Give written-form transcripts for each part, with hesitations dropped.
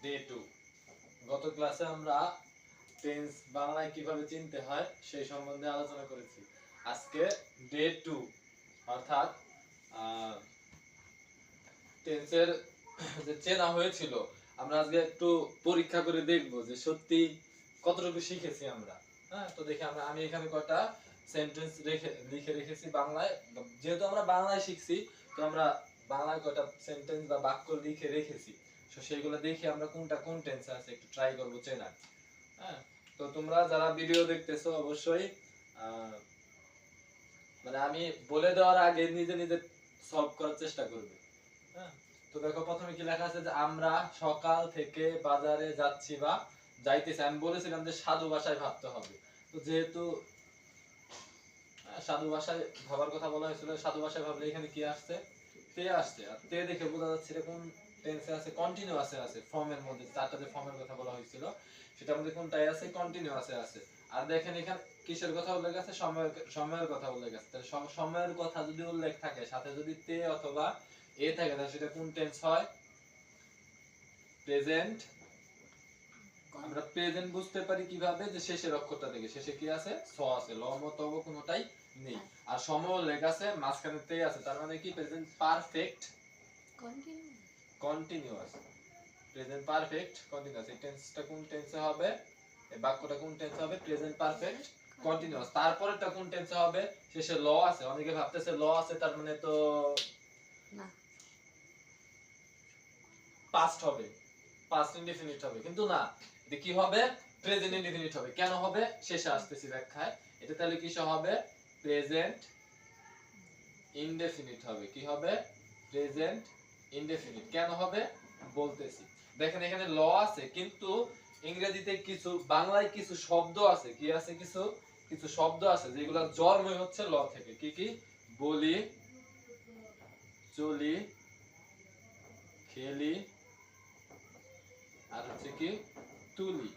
Day 2। গত ক্লাসে আমরা টেন্স বাংলায় কিভাবে চিনতে হয় সেই সম্বন্ধে আলোচনা করেছি। আজকে ডে 2 অর্থাৎ টেন্সের যে চেনা হয়েছিল আমরা আজকে একটু পরীক্ষা করে দেখব যে সত্যি কতটুকু শিখেছি আমরা। হ্যাঁ, তো দেখি আমি এখানে কয়টা সেন্টেন্স লিখে রেখেছি বাংলায়। যেহেতু আমরা বাংলায় শিখছি, তো আমরা বাংলায় কয়টা সেন্টেন্স বা বাক্য লিখে রেখেছি। তো সেইগুলো দেখে আমরা কোনটা কোন টেন্সে আছে একটু ট্রাই করব চেনার। হ্যাঁ, তো তোমরা যারা ভিডিও দেখতেছো অবশ্যই মানে আমি বলে দেওয়ার আগে নিজে নিজে সলভ করার চেষ্টা করবে। হ্যাঁ, তো দেখো প্রথমে কি লেখা আছে যে আমরা সকাল থেকে বাজারে যাচ্ছি বা যাইতেছি। আমি বলেছিলাম যে সাধু ভাষায় ভাবতে হবে। তো যেহেতু সাধু ভাষায় ভাবার কথা বলা হয়েছিল, সাধু ভাষায় ভাবলে এখানে কি আসছে? তে আসছে। আর তে দেখে বোঝা যাচ্ছে এটা কোন টেন্সে আছে? কন্টিনিউয়াসে আছে। ফর্মের মধ্যে চারটা যে ফর্মের কথা বলা হয়েছিল সেটার মধ্যে কোনটাই আছে? কন্টিনিউয়াসে আছে। আর দেখেন এখানে কিসের কথা উল্লেখ আছে? সময়ের কথা উল্লেখ আছে। তাহলে সময়ের কথা যদি উল্লেখ থাকে, সাথে যদি তে অথবা এ থাকে, তাহলে সেটা কোন টেন্স হয়? প্রেজেন্ট। আমরা প্রেজেন্ট বুঝতে পারি কিভাবে? যে শেষের অক্ষরটা থেকে, শেষে কি আছে? স আছে। ল ম তব কোনটাই নেই। আর সময় উল্লেখ আছে, মাঝখানে তে আছে। তার মানে কি? Present perfect continuous. Present perfect continuous. এই টেন্সটা কোন টেন্সে হবে? এই বাক্যটা কোন টেন্সে হবে? Present perfect continuous. তারপরেরটা কোন টেন্সে হবে? শেষে ল আছে। অনেকে ভাবতেছে ল আছে তার মানে তো না, পাস্ট হবে, পাস্ট ইনডেফিনিট হবে, কিন্তু না, এটা কি হবে? প্রেজেন্ট ইনডেফিনিট হবে। কেন হবে? শেষে আসতেছি ব্যাখ্যায়। এটা তাহলে কি হবে? প্রেজেন্ট ইনডেফিনিট হবে। কি হবে? Present indefinite. কেন হবে বলতেছি। দেখেন এখানে ল আছে, কিন্তু ইংরেজিতে কিছু, বাংলায় কিছু শব্দ আছে। কি আছে? কিছু কিছু শব্দ আছে যেগুলো জন্মই হচ্ছে ল থেকে। কি কি? বলি, চলি, খেলি, আর হচ্ছে কি? তুলি।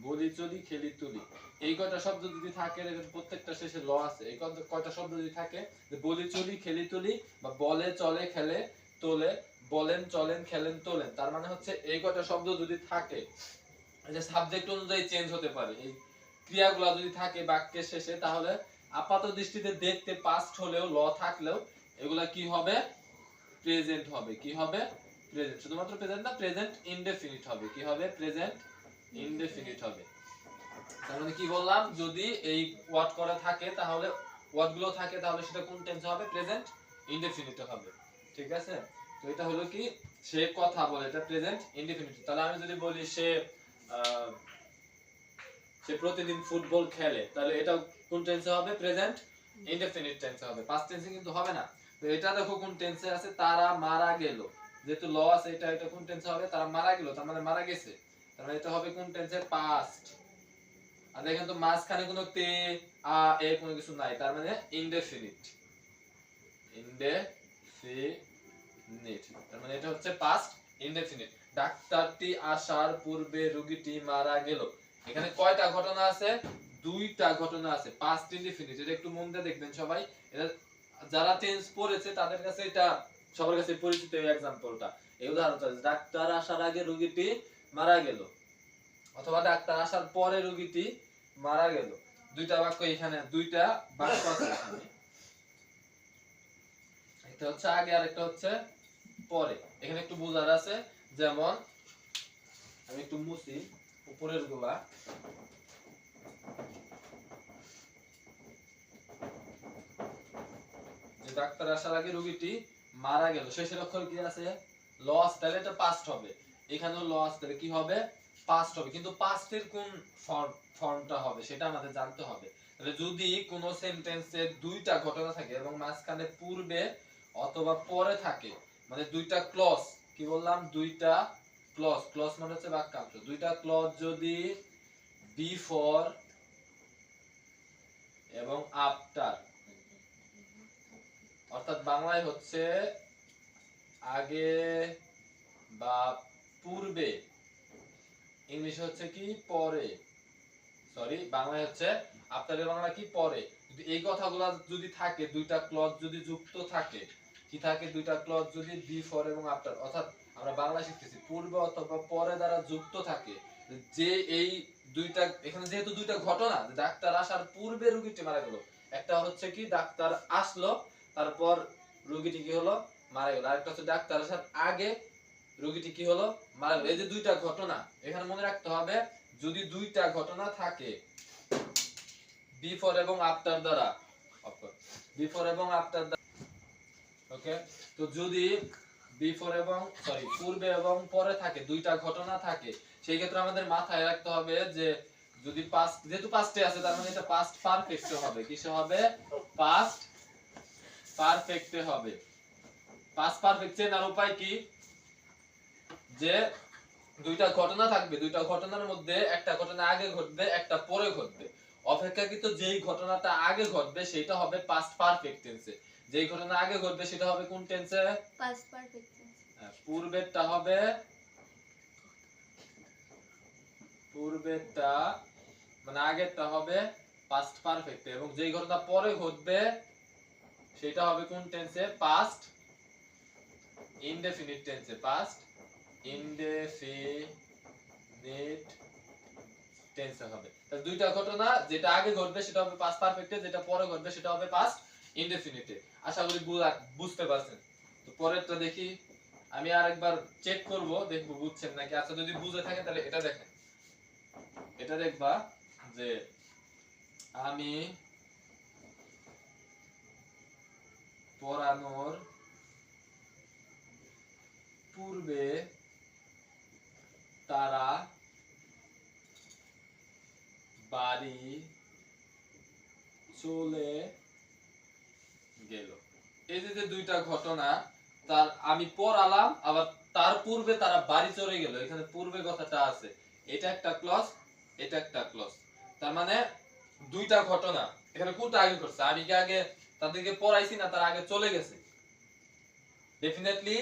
বলি, চলি, খেলি, তুলি। এই কয়টা শব্দ যদি থাকে, প্রত্যেকটা শেষে ল আছে। এই কয়টা শব্দ যদি থাকে, যে বলি, চলি, খেলি, তুলি, বা বলে, চলে, খেলে, তোলে, বলেন, চলেন, খেলেন, তোলেন, তার মানে হচ্ছে এই কয়টা শব্দ যদি থাকে, যে সাবজেক্ট অনুযায়ী চেঞ্জ হতে পারে, এই ক্রিয়াগুলো যদি থাকে বাক্যের শেষে, তাহলে আপাত দৃষ্টিতে দেখতে পাস্ট হলেও, ল থাকলেও, এগুলা কি হবে? প্রেজেন্ট হবে। কি হবে? প্রেজেন্ট। শুধুমাত্র প্রেজেন্ট না, প্রেজেন্ট ইনডেফিনিট হবে। কি হবে? প্রেজেন্ট ইনডেফিনিট হবে। তার মানে কি বললাম? যদি এই ওয়ার্ড করা থাকে, তাহলে ওয়ার্ড গুলো থাকে, তাহলে সেটা কোন টেন্সে হবে? প্রেজেন্ট ইনডেফিনিট হবে। ঠিক আছে? তো এটা হলো কি? সে কথা বলে, এটা প্রেজেন্ট ইনডেফিনিট। তাহলে আমি যদি বলি সে সে প্রতিদিন ফুটবল খেলে, তাহলে এটা কোন টেন্সে হবে? প্রেজেন্ট ইনডেফিনিট টেন্সে হবে। পাস্ট টেন্সে কিন্তু হবে না। তো এটা দেখো কোন টেন্সে আছে? তারা মারা গেল। যেহেতু ল আছে, এটা এটা কোন টেন্সে হবে? তারা মারা গেল, তার মানে মারা গেছে। তার মানে এটা হবে কোন টেন্সে? পাস্ট। আর দেখেন তো মাঝখানে কোনো তে আ এ কোনো কিছু নাই, তার মানে ইনডেফিনিট। ইনডেফিনিট, তার মানে এটা হচ্ছে পাস্ট ইনডেফিনিট। ডাক্তারটি আসার পূর্বে রোগীটি মারা গেল। এখানে কয়টা ঘটনা আছে? দুইটা ঘটনা আছে। Past indefinite. এটা একটু মন দিয়ে দেখবেন সবাই। এটা যারা টেন্স পড়েছে তাদের কাছে এটা সবার কাছে পরিচিত। এই एग्जांपलটা, এই উদাহরণটা, ডাক্তার আসার আগে রোগীটি মারা গেল, অথবা ডাক্তার আসার পরে রোগীটি মারা গেল। দুইটা বাক্য এখানে, দুইটা বাক্য আছে এখানে। একটা হচ্ছে আগে আর একটা হচ্ছে পরে। এখানে একটু বোঝার আছে। যেমন আমি একটু মুছি উপরের গুলা। যে ডাক্তার আসার আগে রোগীটি মারা গেল, শেষের অক্ষর কি আছে? লস। তাহলে এটা পাস্ট হবে। এখানেও লস, তাহলে কি হবে? পাস্ট হবে। কিন্তু পাস্টের কোন ফর্মটা হবে সেটা আমাদের জানতে হবে। তাহলে যদি কোন সেন্টেন্সে দুইটা ঘটনা থাকে এবং মাঝখানে পূর্বে অথবা পরে থাকে, মানে দুইটা ক্লজ, কি বললাম? দুইটা ক্লজ। ক্লজ মানে হচ্ছে বাক্যাংশ। দুইটা ক্লজ যদি বিফোর এবং আফটার, অর্থাৎ বাংলায় হচ্ছে আগে বা পূর্বে, ইংলিশে হচ্ছে কি? পরে। সরি, বাংলায় হচ্ছে আফটারের বাংলা কি? পরে। যদি এই কথাগুলো যদি থাকে, দুইটা ক্লজ যদি যুক্ত থাকে, কি থাকে দুইটা ক্লজ যদি বিফোর এবং আফটার, অর্থাৎ আমরা বাংলা শিখতেছি পূর্বে অথবা পরে দ্বারা যুক্ত থাকে, যে এই দুইটা এখানে যেহেতু দুইটা ঘটনা, ডাক্তার আসার পূর্বে রোগীটি মারা গেল, একটা হচ্ছে কি ডাক্তার আসলো তারপর রোগীটি কি হলো মারা গেল, আরেকটা হচ্ছে ডাক্তার আসার আগে রোগীটি কি হলো মারা গেল। এই যে দুইটা ঘটনা এখানে মনে রাখতে হবে, যদি দুইটা ঘটনা থাকে বিফোর এবং আফটার দ্বারা, বিফোর এবং আফটার দ্বারা, ওকে, তো যদি বিফোর এবং পূর্বে এবং পরে থাকে দুইটা ঘটনা থাকে, সেই ক্ষেত্রে আমাদের মাথায় রাখতে হবে যে যদি পাস্ট, যেহেতু পাস্টে আছে তার মানে এটা পাস্ট পারফেক্টে হবে, কিসে হবে, পাস্ট পারফেক্টে হবে। পাস্ট পারফেক্ট চেনার উপায় কি, যে দুইটা ঘটনা থাকবে, দুইটা ঘটনার মধ্যে একটা ঘটনা আগে ঘটবে একটা পরে ঘটবে, অপেক্ষাকৃত যেই ঘটনাটা আগে ঘটবে সেটা হবে পাস্ট পারফেক্ট টেন্সে, যেই ঘটনা আগে ঘটবে সেটা হবে কোন টেন্সে, পাস্ট পারফেক্ট টেন্স। পূর্বেরটা হবে, পূর্বেরটা মানে আগেরটা হবে পাস্ট পারফেক্ট, এবং যেই ঘটনা পরে ঘটবে সেটা হবে কোন টেন্সে, পাস্ট ইনডেফিনিট টেন্সে, পাস্ট ইনডেফিনিট টেন্সে হবে। তাহলে দুইটা ঘটনা, যেটা আগে ঘটবে সেটা হবে পাস্ট পারফেক্টে, যেটা পরে ঘটবে সেটা হবে পাস্ট ইনডেফিনিটে। আশা করি বুঝতে পারছেন। তো পরেরটা দেখি, আমি আরেকবার চেক করব, দেখব বুঝছেন নাকি। আচ্ছা যদি বুঝে থাকে তাহলে এটা দেখেন, এটা দেখবা যে আমি পড়ানোর পূর্বে তারা বাড়ি চলে গেল। এই যে দুইটা ঘটনা, তার আমি পড়ালাম আবার তার পূর্বে তারা বাড়ি চলে গেল, এখানে পূর্বে কথাটা আছে, এটা একটা ক্লজ এটা একটা ক্লজ, তার মানে দুইটা ঘটনা, এখানে কোনটা আগে ঘটছে, আমি কি আগে তাদেরকে পড়াইছি না তার আগে চলে গেছে, ডেফিনেটলি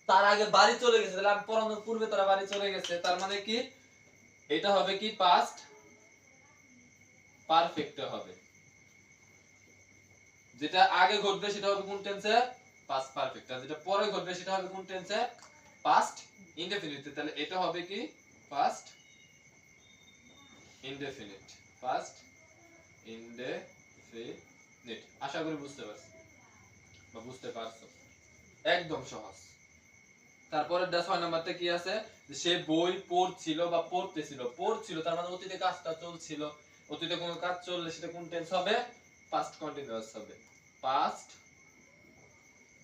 তার আগে বাড়ি চলে গেছে, তাহলে আমি পড়ানোর পূর্বে তারা বাড়ি চলে গেছে, তার মানে কি এটা হবে কি পাস্ট পারফেক্ট হবে, যেটা আগে ঘটবে সেটা হবে কোন টেন্সে, পাস্ট পারফেক্ট, আর যেটা পরে ঘটবে সেটা হবে কোন টেন্সে, পাস্ট ইনডেফিনিট। তাহলে এটা হবে কি পাস্ট ইনডেফিনিট, পাস্ট ইনডেফিনিট। আশা করি বুঝতে পারছো বা বুঝতে পারছো, একদম সহজ। তারপরে 6 নাম্বারটা কি আছে, সে বই পড়ছিল বা পড়তেছিল, পড়ছিল তার মানে অতীতে কাজটা চলছিল, অতীতে কোনো কাজ চললে সেটা কোন টেন্স হবে, পাস্ট কন্টিনিউয়াস হবে, পাস্ট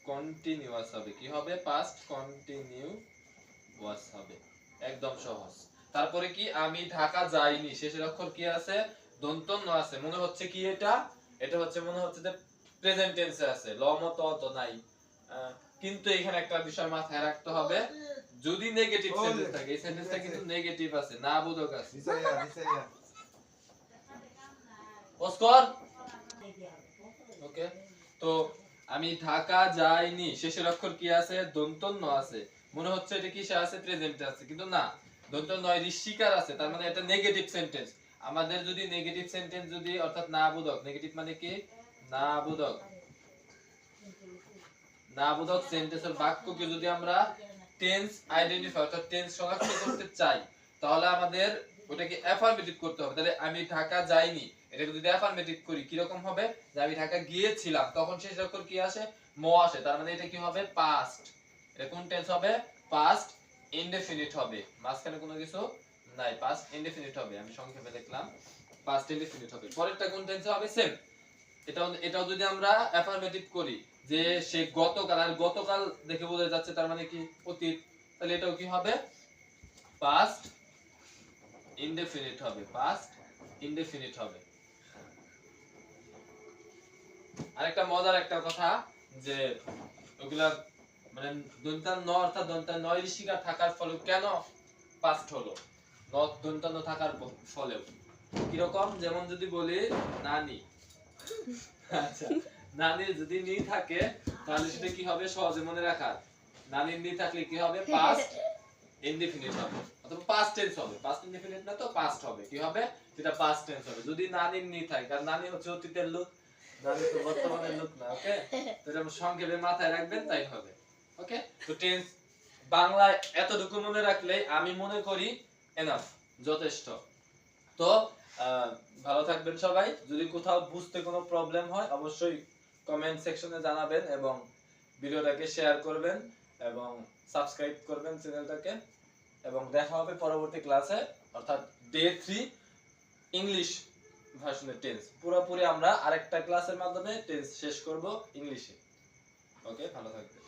কন্টিনিউয়াস হবে, কি হবে, পাস্ট কন্টিনিউয়াস হবে, একদম সহজ। তারপরে কি আমি ঢাকা যাইনি, শেষের অক্ষর কি আছে, দন্ত ন আছে, মনে হচ্ছে কি এটা, এটা হচ্ছে মনে হচ্ছে যে প্রেজেন্ট টেন্সে আছে, ল মত অত নাই, কিন্তু এখানে একটা বিষয় মাথায় রাখতে হবে, যদি নেগেটিভ সেন্টেন্স থাকে, এই সেন্টেন্সটা কিন্তু নেগেটিভ আছে, না বোধক আছে, অস্কর, ওকে। তো আমি ঢাকা যাইনি, শেষের অক্ষর কি আছে, দন্ত ন আছে, মনে হচ্ছে এটা কিসে আছে, প্রেজেন্টে আছে, কিন্তু না, দন্ত নয় ঋষিকার আছে, তার মানে এটা নেগেটিভ সেন্টেন্স। আমাদের যদি নেগেটিভ সেন্টেন্স যদি, অর্থাৎ না বোধক, নেগেটিভ মানে কি, না বোধক, না বোধক সেন্টেন্সের বাক্যকে যদি আমরা টেন্স আইডেন্টিফাই অর্থাৎ টেন্স শনাক্ত করতে চাই, তাহলে আমাদের ওটাকে অ্যাফার্মেটিভ করতে হবে। তাহলে আমি ঢাকা যাইনি, এটাকে যদি অ্যাফার্মেটিভ করি কি রকম হবে, যে আমি ঢাকা গিয়েছিলাম, তখন শেষ অক্ষর কি আসে, ম আসে, তার মানে এটা কি হবে, পাস্ট, এটা কোন টেন্স হবে, পাস্ট ইনডেফিনিট হবে, মাঝখানে কোনো কিছু নাই, পাস্ট ইনডেফিনিট হবে, আমি সংক্ষেপে লিখলাম পাস্ট ইনডেফিনিট হবে। পরেরটা কোন টেন্সে হবে, সেম, এটাও যদি আমরা অ্যাফার্মেটিভ করি, যে সে গতকাল, আর গতকাল দেখে বোঝা যাচ্ছে তার মানে কি অতীত, তাহলে এটাও কি হবে, পাস্ট ইনডেফিনিট হবে, পাস্ট ইনডেফিনিট হবে। আরেকটা মজার একটা কথা, যে ওগুলা মানে দন্তান ন অর্থাৎ দন্তান নয় ঋষিকার থাকার ফলে কেন পাস্ট হলো, ন দন্তান থাকার ফলেও কিরকম, যেমন যদি বলি নানি, আচ্ছা নানি যদি নি থাকে তাহলে সেটা কি হবে, সহজে মনে রাখার, নানির নি থাকলে কি হবে, পাস্ট ইনডেফিনিট হবে, অথবা পাস্ট টেন্স হবে, পাস্ট ইনডেফিনিট না তো পাস্ট হবে, কি হবে, সেটা পাস্ট টেন্স হবে যদি নানির নি থাকে, কারণ নানি হচ্ছে অতীতের লোক, দাদি তো বর্তমানের লোক না, ওকে? তো এটা সংক্ষেপে মাথায় রাখবেন, তাই হবে। ওকে? তো টেন্স বাংলায় এতটুকু মনে রাখলে আমি মনে করি এনাফ, যথেষ্ট। তো ভালো থাকবেন সবাই। যদি কোথাও বুঝতে কোনো প্রবলেম হয় অবশ্যই কমেন্ট সেকশনে জানাবেন এবং ভিডিওটাকে শেয়ার করবেন এবং সাবস্ক্রাইব করবেন চ্যানেলটাকে। এবং দেখা হবে পরবর্তী ক্লাসে, অর্থাৎ ডে 3 ইংলিশ ভার্সনের টেন্স। পুরোপুরি আমরা আরেকটা ক্লাসের মাধ্যমে টেন্স শেষ করব ইংলিশে। ওকে, ভালো থাকবেন।